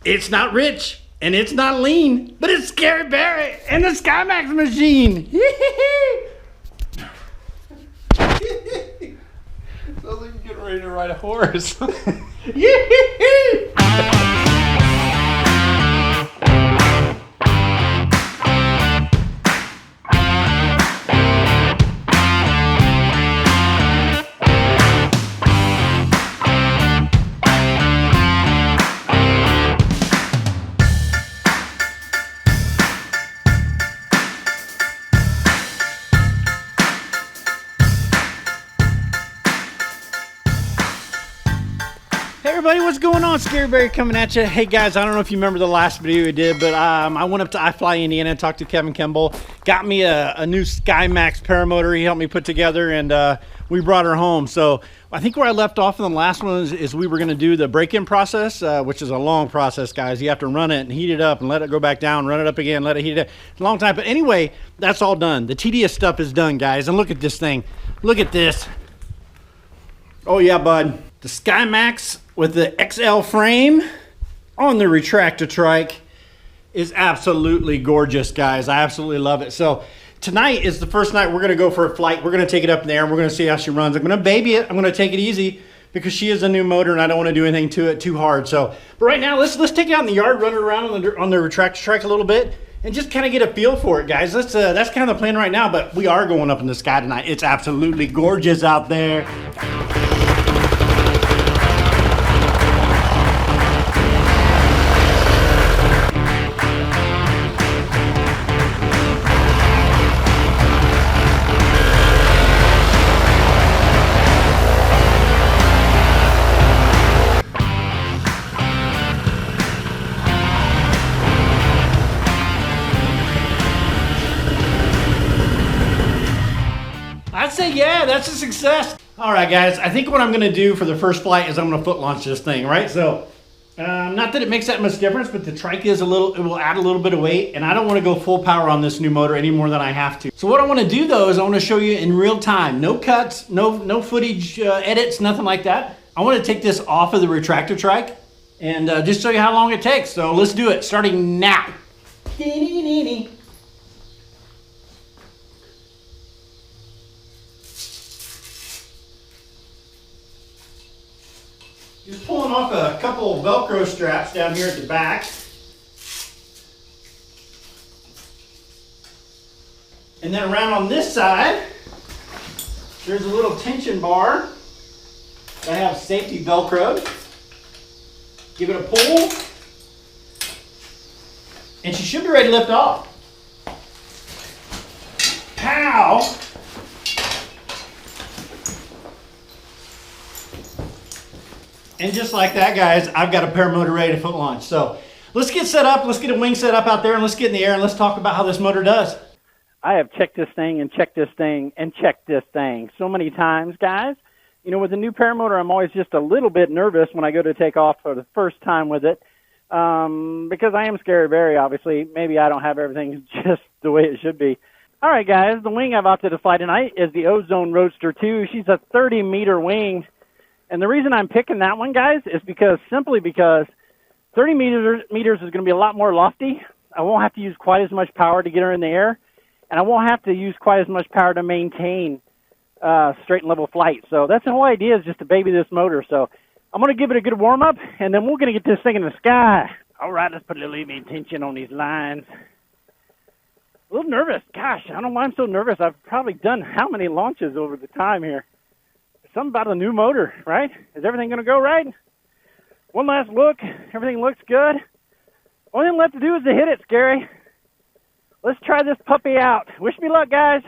It's not rich and it's not lean, but it's Scary Barry and the SKYMAX machine. Sounds like you're getting ready to ride a horse. Hey everybody, what's going on? Scary Barry coming at you. Hey guys, I don't know if you remember the last video we did, but I went up to iFly, Indiana and talked to Kevin Kimball. Got me a new SKYMAX Paramotor he helped me put together, and we brought her home. So I think where I left off in the last one is we were going to do the break-in process, which is a long process, guys. You have to run it and heat it up and let it go back down, run it up again, let it heat it up. It's a long time, but anyway, that's all done. The tedious stuff is done, guys. And look at this thing. Look at this. Oh yeah, bud. The SKYMAX with the XL frame on the retractor trike is absolutely gorgeous, guys. I absolutely love it. So tonight is the first night we're gonna go for a flight. We're gonna take it up in the air and we're gonna see how she runs. I'm gonna baby it. I'm gonna take it easy because she is a new motor and I don't wanna do anything to it too hard. So, but right now, let's take it out in the yard, run it around on the retractor trike a little bit and just kind of get a feel for it, guys. That's kind of the plan right now, but we are going up in the sky tonight. It's absolutely gorgeous out there. I'd say, yeah, that's a success. All right, guys, I think what I'm gonna do for the first flight is I'm gonna foot launch this thing, right? So, not that it makes that much difference, but the trike is it will add a little bit of weight, and I don't wanna go full power on this new motor any more than I have to. So what I wanna do though is I wanna show you in real time, no cuts, no footage edits, nothing like that. I wanna take this off of the retractor trike and just show you how long it takes. So let's do it, starting now. Just pulling off a couple of Velcro straps down here at the back. And then around on this side, there's a little tension bar that I have safety Velcroed. Give it a pull, and she should be ready to lift off. Pow! And just like that, guys, I've got a paramotor ready to foot launch. So let's get set up, let's get a wing set up out there, and let's get in the air and let's talk about how this motor does. I have checked this thing and checked this thing and checked this thing so many times, guys. You know, with a new paramotor, I'm always just a little bit nervous when I go to take off for the first time with it because I am Scary Barry, obviously. Maybe I don't have everything just the way it should be. All right, guys, the wing I've opted to fly tonight is the Ozone Roadster 2. She's a 30-meter wing. And the reason I'm picking that one, guys, is simply because 30 meters is going to be a lot more lofty. I won't have to use quite as much power to get her in the air, and I won't have to use quite as much power to maintain straight and level flight. So that's the whole idea, is just to baby this motor. So I'm going to give it a good warm-up, and then we're going to get this thing in the sky. All right, let's put a little even tension on these lines. A little nervous. Gosh, I don't know why I'm so nervous. I've probably done how many launches over the time here? Something about a new motor, right? Is everything going to go right? One last look. Everything looks good. Only thing left to do is to hit it, Scary. Let's try this puppy out. Wish me luck, guys.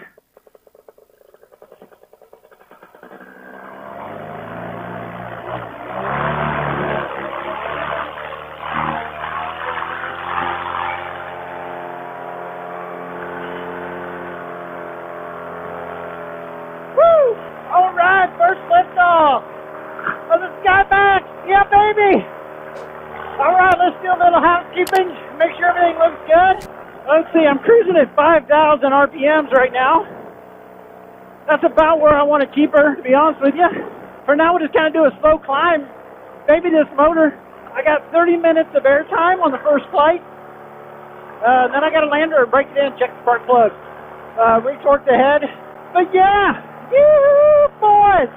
All right, first liftoff of the SKYMAX. Yeah, baby. All right, let's do a little housekeeping. Make sure everything looks good. Let's see, I'm cruising at 5,000 RPMs right now. That's about where I want to keep her, to be honest with you. For now, we'll just kind of do a slow climb. Baby, this motor, I I got 30 minutes of airtime on the first flight. Then I got to land her, break it in, check the spark plugs, retorque the head. But yeah, boys,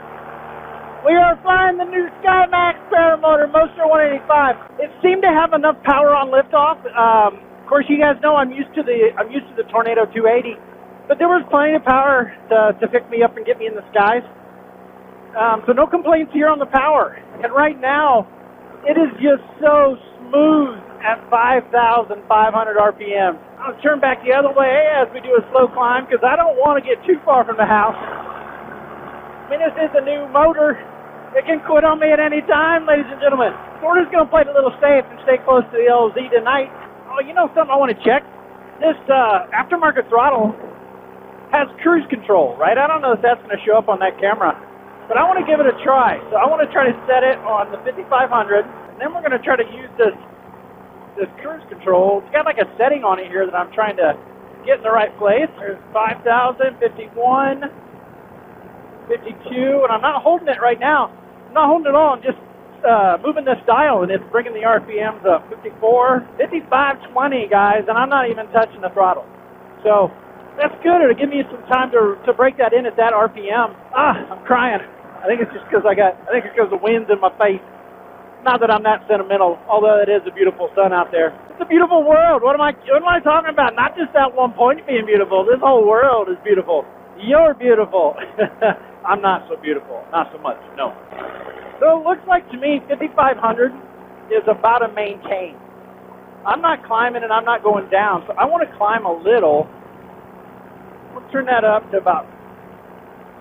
we are flying the new SKYMAX Paramotor Motor 185. It seemed to have enough power on liftoff. Of course, you guys know I'm used to the Tornado 280, but there was plenty of power to pick me up and get me in the skies. So no complaints here on the power. And right now, it is just so smooth at 5,500 RPM. I'll turn back the other way as we do a slow climb because I don't want to get too far from the house. I mean, this is a new motor. It can quit on me at any time, ladies and gentlemen. So we're just going to play it a little safe and stay close to the LZ tonight. Oh, you know something I want to check? This aftermarket throttle has cruise control, right? I don't know if that's going to show up on that camera, but I want to give it a try. So I want to try to set it on the 5500, and then we're going to try to use this cruise control. It's got like a setting on it here that I'm trying to get in the right place. There's 5,000, 51, 52, and I'm not holding it right now. I'm not holding it all. I'm just moving this dial, and it's bringing the RPMs up. 54, 55, 20, guys, and I'm not even touching the throttle. So that's good. It'll give me some time to break that in at that RPM. I'm crying. I think it's just because I think it's because the wind's in my face. Not that I'm that sentimental, although it is a beautiful sun out there. It's a beautiful world. What am I talking about? Not just that one point being beautiful. This whole world is beautiful. You're beautiful. I'm not so beautiful. Not so much, no. So it looks like to me 5,500 is about a maintain. I'm not climbing and I'm not going down, so I want to climb a little. We'll turn that up to about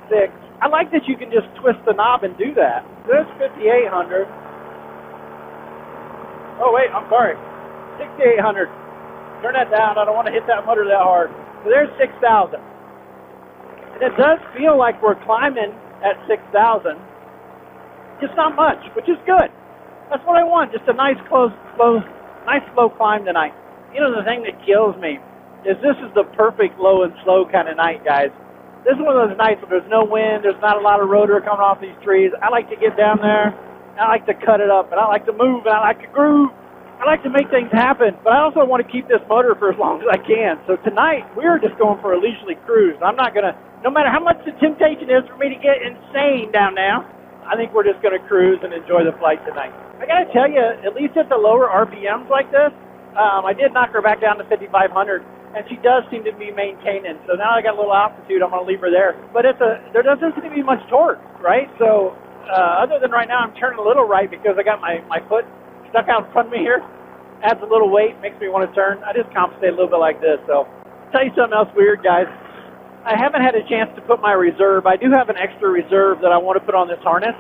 6. I like that you can just twist the knob and do that. This 5,800. Oh, wait, I'm sorry. 6,800. Turn that down. I don't want to hit that motor that hard. So there's 6,000. And it does feel like we're climbing at 6,000. Just not much, which is good. That's what I want. Just a nice, slow climb tonight. You know, the thing that kills me is this is the perfect low and slow kind of night, guys. This is one of those nights where there's no wind, there's not a lot of rotor coming off these trees. I like to get down there, and I like to cut it up, and I like to move, and I like to groove. I like to make things happen, but I also want to keep this motor for as long as I can. So tonight, we're just going for a leisurely cruise. I'm not going to, no matter how much the temptation is for me to get insane down now, I think we're just going to cruise and enjoy the flight tonight. I got to tell you, at least at the lower RPMs like this, I did knock her back down to 5,500, and she does seem to be maintaining. So now I got a little altitude, I'm going to leave her there. But there doesn't seem to be much torque, right? So other than right now, I'm turning a little right because I got my foot stuck out in front of me here. Adds a little weight, makes me want to turn. I just compensate a little bit like this. So I'll tell you something else weird, guys. I haven't had a chance to put my reserve. I do have an extra reserve that I want to put on this harness,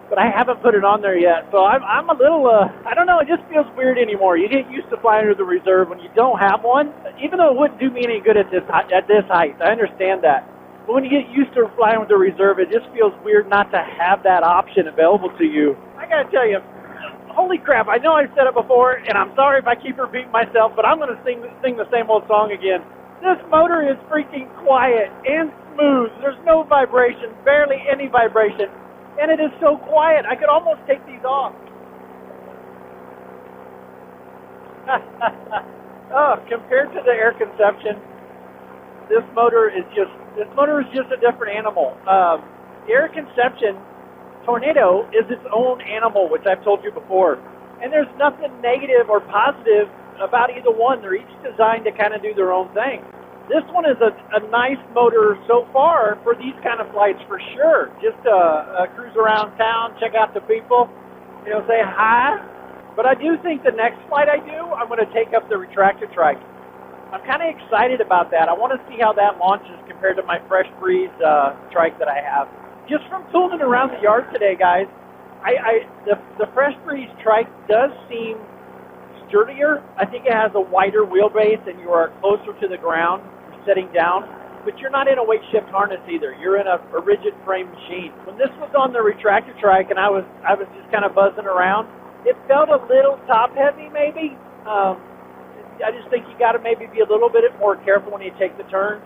but I haven't put it on there yet. So I'm a little, I don't know, it just feels weird anymore. You get used to flying under the reserve when you don't have one, even though it wouldn't do me any good at this height. I understand that. But when you get used to flying with the reserve, it just feels weird not to have that option available to you. I got to tell you, holy crap, I know I've said it before, and I'm sorry if I keep repeating myself, but I'm going to sing the same old song again. This motor is freaking quiet and smooth. There's no vibration, barely any vibration. And it is so quiet, I could almost take these off. Oh, compared to the air conception, this motor is just a different animal. The air conception Tornado is its own animal, which I've told you before. And there's nothing negative or positive about either one. They're each designed to kind of do their own thing. This one is a nice motor so far for these kind of flights for sure. Just cruise around town, check out the people, say hi. But I do think the next flight I do, I'm going to take up the retractor trike. I'm kind of excited about that. I want to see how that launches compared to my Fresh Breeze trike that I have. Just from tooling around the yard today, guys, the Fresh Breeze trike does seem sturdier. I think it has a wider wheelbase and you are closer to the ground setting down, but you're not in a weight shift harness either. You're in a rigid frame machine. When this was on the retractor trike and I was just kind of buzzing around, it felt a little top heavy maybe. I just think you got to maybe be a little bit more careful when you take the turn,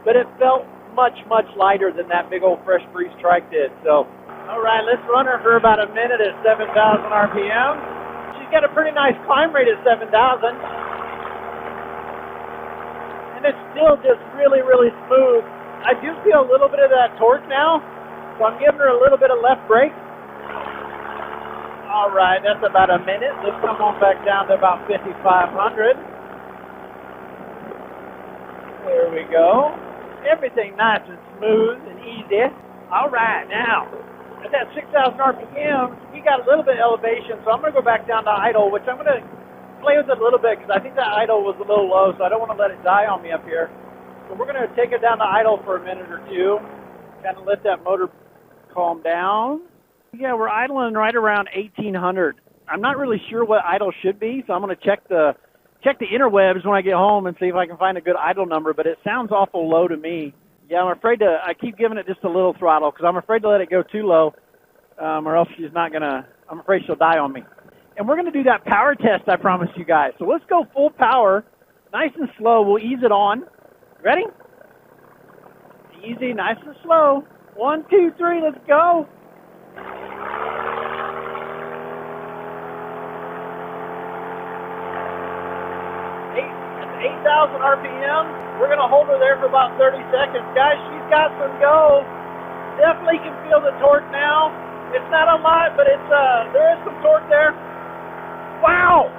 but it felt much lighter than that big old Fresh Breeze trike did. So all right, let's run her for about a minute at 7,000 RPM. She He's got a pretty nice climb rate at 7,000. And it's still just really, really smooth. I do feel a little bit of that torque now, so I'm giving her a little bit of left brake. All right, that's about a minute. Let's come on back down to about 5,500. There we go. Everything nice and smooth and easy. All right, now, at that 6,000 RPM, we got a little bit of elevation, so I'm going to go back down to idle, which I'm going to play with it a little bit because I think that idle was a little low, so I don't want to let it die on me up here. So we're going to take it down to idle for a minute or two, kind of let that motor calm down. Yeah, we're idling right around 1,800. I'm not really sure what idle should be, so I'm going to check the interwebs when I get home and see if I can find a good idle number, but it sounds awful low to me. Yeah, I keep giving it just a little throttle because I'm afraid to let it go too low, or else I'm afraid she'll die on me. And we're going to do that power test I promised you guys. So let's go full power, nice and slow. We'll ease it on. Ready? Easy, nice and slow. 1, 2, 3, let's go. 8,000 RPM. We're going to hold her there for about 30 seconds. Guys, she's got some go. Definitely can feel the torque now. It's not a lot, but there is some torque there. Wow!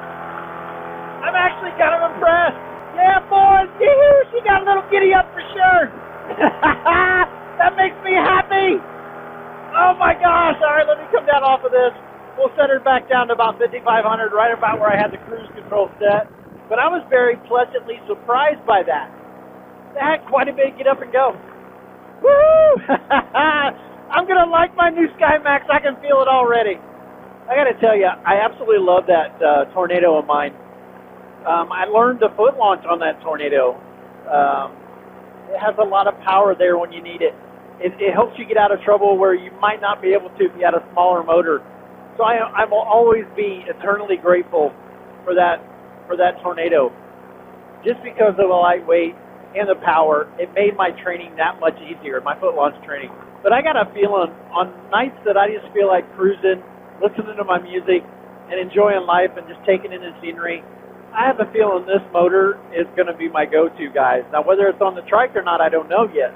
I'm actually kind of impressed. Yeah, boys, she got a little giddy up for sure. That makes me happy. Oh my gosh. All right, let me come down off of this. We'll set her back down to about 5,500, right about where I had the cruise control set. But I was very pleasantly surprised by that. That had quite a bit get up and go. Woo! I'm going to like my new SKYMAX. I can feel it already. I got to tell you, I absolutely love that Tornado of mine. I learned to foot launch on that Tornado. It has a lot of power there when you need it. It helps you get out of trouble where you might not be able to if you had a smaller motor. So I will always be eternally grateful for that Tornado. Just because of the lightweight and the power, it made my training that much easier, my foot launch training. But I got a feeling on nights that I just feel like cruising, listening to my music, and enjoying life and just taking in the scenery, I have a feeling this motor is going to be my go-to, guys. Now, whether it's on the trike or not, I don't know yet.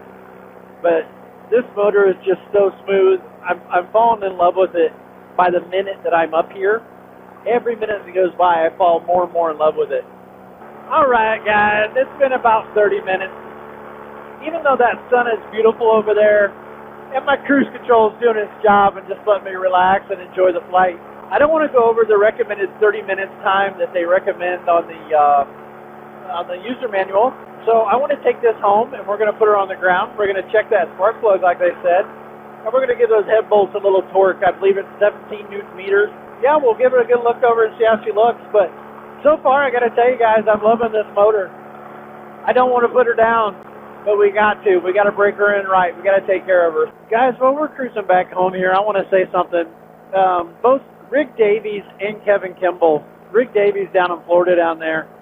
But this motor is just so smooth. I'm falling in love with it by the minute that I'm up here. Every minute that goes by, I fall more and more in love with it. All right, guys, it's been about 30 minutes. Even though that sun is beautiful over there, and my cruise control is doing its job and just letting me relax and enjoy the flight, I don't want to go over the recommended 30 minutes time that they recommend on the user manual. So I want to take this home, and we're going to put her on the ground. We're going to check that spark plug, like they said, and we're going to give those head bolts a little torque. I believe it's 17 Newton meters. Yeah, we'll give her a good look over and see how she looks. But so far, I got to tell you guys, I'm loving this motor. I don't want to put her down, but we got to. We got to break her in right. We got to take care of her. Guys, while we're cruising back home here, I want to say something. Both Rick Davies and Kevin Kimball, Rick Davies down in Florida down there,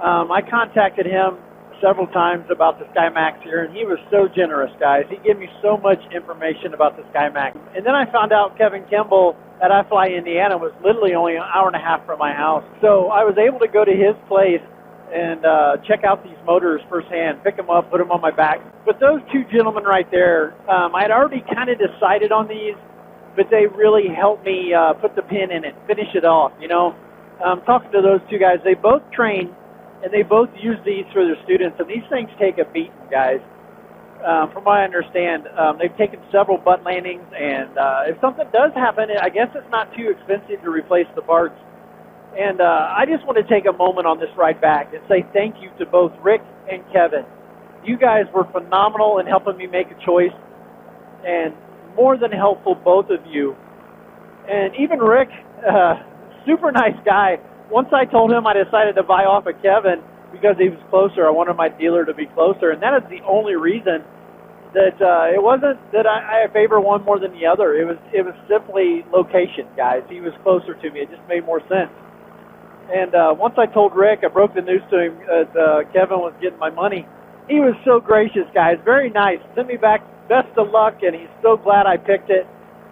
I contacted him several times about the SKYMAX here, and he was so generous, guys. He gave me so much information about the SKYMAX. And then I found out Kevin Kimball at iFly Indiana was literally only an hour and a half from my house. So I was able to go to his place and check out these motors firsthand, pick them up, put them on my back. But those two gentlemen right there, I had already kind of decided on these, but they really helped me put the pin in it, finish it off, you know. Talking to those two guys, they both train and they both use these for their students, and these things take a beating, guys. From what I understand, they've taken several butt landings, and if something does happen, I guess it's not too expensive to replace the parts. And I just want to take a moment on this ride back and say thank you to both Rick and Kevin. You guys were phenomenal in helping me make a choice, and more than helpful, both of you. And even Rick, super nice guy. Once I told him I decided to buy off of Kevin because he was closer. I wanted my dealer to be closer, and that is the only reason. That it wasn't that I favor one more than the other. It was simply location, guys. He was closer to me. It just made more sense. And once I told Rick, I broke the news to him that Kevin was getting my money. He was so gracious, guys. Very nice. Sent me back best of luck, and he's so glad I picked it,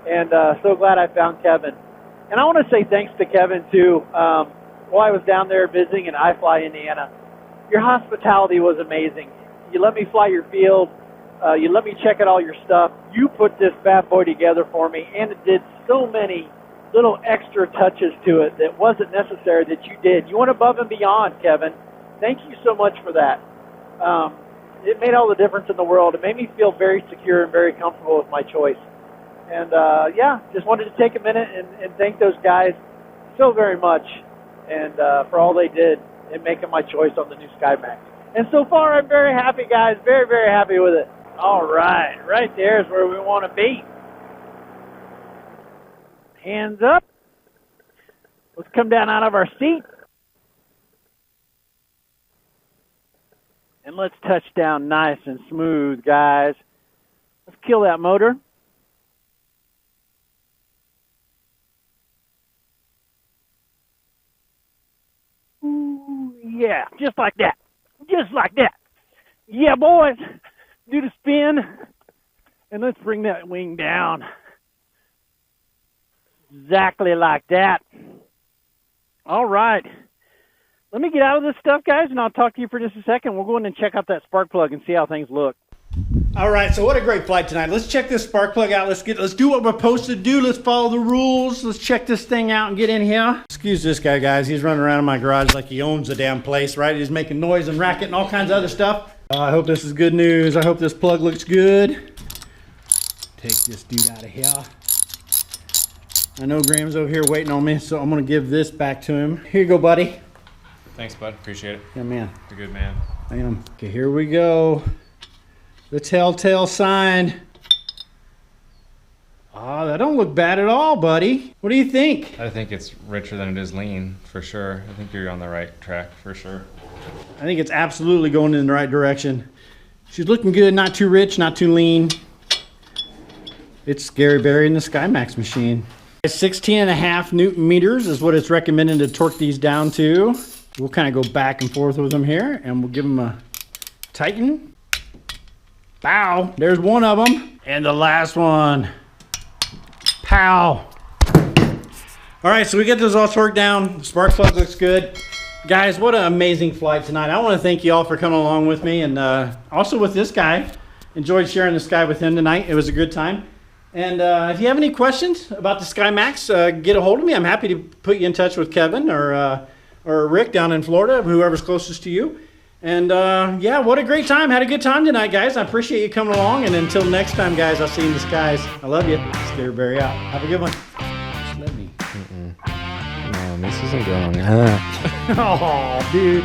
and so glad I found Kevin. And I want to say thanks to Kevin, too. While I was down there visiting in iFly, Indiana, your hospitality was amazing. You let me fly your field. You let me check out all your stuff. You put this bad boy together for me, and it did so many little extra touches to it that wasn't necessary that you did. You went above and beyond, Kevin. Thank you so much for that. It made all the difference in the world. It made me feel very secure and very comfortable with my choice. And, yeah, just wanted to take a minute and thank those guys so very much and for all they did in making my choice on the new SKYMAX. And so far, I'm very happy, guys. Very, very happy with it. All right. Right there is where we want to be. Hands up. Let's come down out of our seat. And let's touch down nice and smooth, guys. Let's kill that motor. Ooh, yeah, just like that. Just like that. Yeah, boys. Do the spin. And let's bring that wing down. Exactly like that. All right. Let me get out of this stuff, guys, and I'll talk to you for just a second. We'll go in and check out that spark plug and see how things look. All right, so what a great flight tonight. Let's check this spark plug out. Let's do what we're supposed to do. Let's follow the rules. Let's check this thing out and get in here. Excuse this guy, guys. He's running around in my garage like he owns the damn place, right? He's making noise and racket and all kinds of other stuff. I hope this is good news. I hope this plug looks good. Take this dude out of here. I know Graham's over here waiting on me, so I'm going to give this back to him. Here you go, buddy. Thanks, bud. Appreciate it. Yeah, man. You're a good man. I am. Okay, here we go. The telltale sign. Oh, that don't look bad at all, buddy. What do you think? I think it's richer than it is lean, for sure. I think you're on the right track, for sure. I think it's absolutely going in the right direction. She's looking good, not too rich, not too lean. It's Scary Barry in the SKYMAX machine. 16.5 Newton meters is what it's recommended to torque these down to. We'll kind of go back and forth with them here, and we'll give them a tighten. Pow! There's one of them. And the last one. Pow! All right, so we get those all torqued down. The spark plug looks good. Guys, what an amazing flight tonight. I want to thank you all for coming along with me, and also with this guy. Enjoyed sharing the sky with him tonight. It was a good time. And if you have any questions about the SKYMAX, get a hold of me. I'm happy to put you in touch with Kevin or Rick down in Florida, whoever's closest to you. And yeah, what a great time. Had a good time tonight, guys. I appreciate you coming along. And until next time, guys, I'll see you in the skies. I love you. Scary Barry out. Have a good one. Just let me. No, this isn't going. Oh, dude.